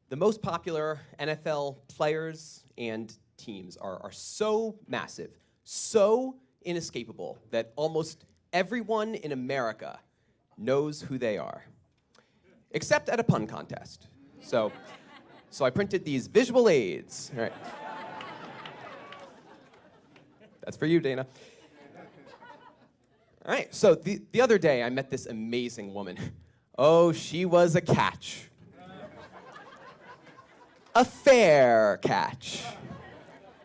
The most popular NFL players and teams are so massive, so inescapable, that almost everyone in America knows who they are, except at a pun contest. So I printed these visual aids. All right. That's for you, Dana. All right, so the other day I met this amazing woman. Oh, she was a catch. A fair catch.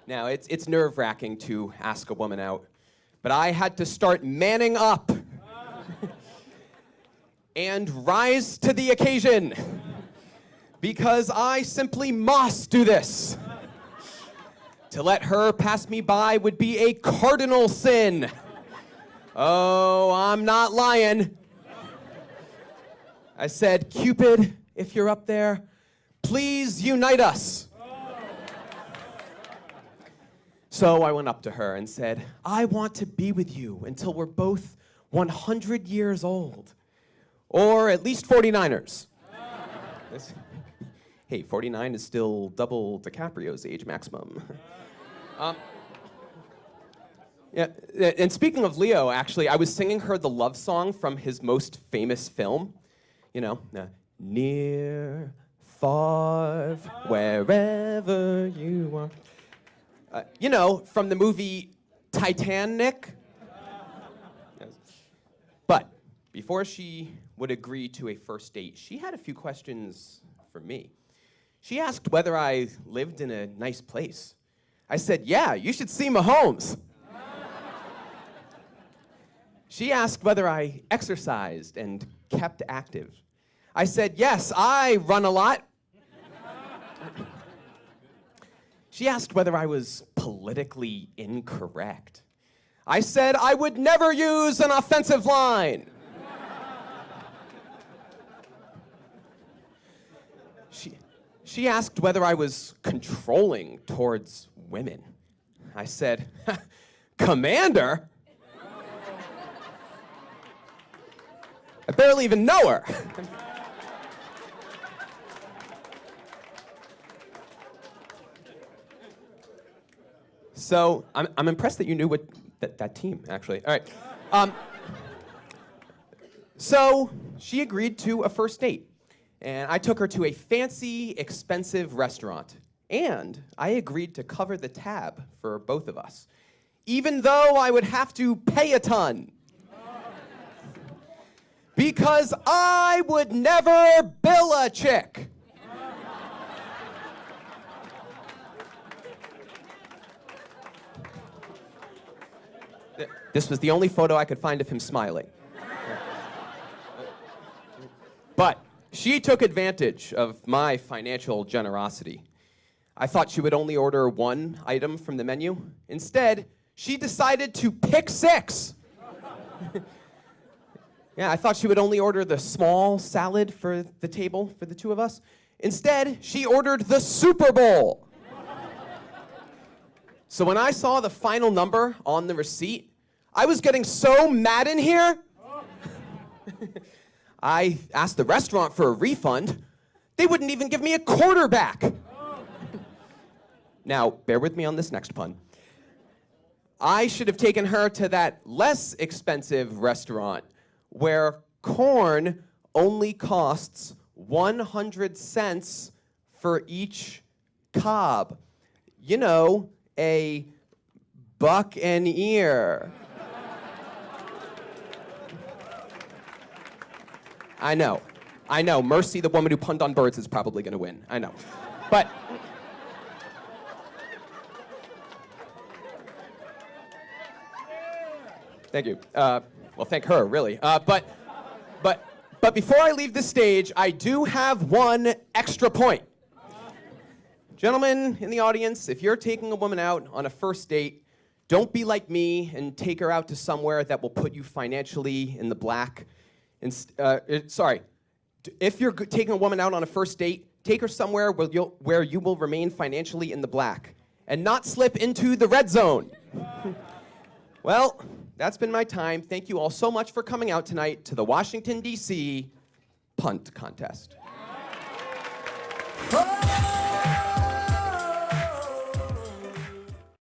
Now, it's nerve-wracking to ask a woman out, but I had to start manning up and rise to the occasion because I simply must do this. To let her pass me by would be a cardinal sin. Oh, I'm not lying. I said, Cupid, if you're up there, please unite us. So I went up to her and said, I want to be with you until we're both 100 years old. Or at least 49ers. Hey, 49 is still double DiCaprio's age maximum. Yeah, and speaking of Leo, actually, I was singing her the love song from his most famous film. You know, near, far, wherever you are. You know, from the movie Titanic. Yes. But before she would agree to a first date, she had a few questions for me. She asked whether I lived in a nice place. I said, yeah, you should see Mahomes. She asked whether I exercised and kept active. I said, yes, I run a lot. She asked whether I was politically incorrect. I said I would never use an offensive line. She asked whether I was controlling towards women. I said, Commander? I barely even know her. So I'm impressed that you knew what that team, actually. All right. So she agreed to a first date. And I took her to a fancy, expensive restaurant. And I agreed to cover the tab for both of us, even though I would have to pay a ton. Because I would never bill a chick. This was the only photo I could find of him smiling. But she took advantage of my financial generosity. I thought she would only order one item from the menu. Instead, she decided to pick 6. Yeah, I thought she would only order the small salad for the table for the two of us. Instead, she ordered the Super Bowl. So when I saw the final number on the receipt, I was getting so mad in here. I asked the restaurant for a refund. They wouldn't even give me a quarter back. Now, bear with me on this next pun. I should have taken her to that less expensive restaurant where corn only costs 100 cents for each cob. You know, a buck an ear. I know. Mercy, the woman who punned on birds, is probably going to win. I know. But thank you. Well, thank her, really. But before I leave the stage, I do have one extra point. Gentlemen in the audience, if you're taking a woman out on a first date, don't be like me and take her out to somewhere that will put you financially in the black. If you're taking a woman out on a first date, take her somewhere where you will remain financially in the black and not slip into the red zone. Well, that's been my time. Thank you all so much for coming out tonight to the Washington, D.C. Punt Contest. Oh!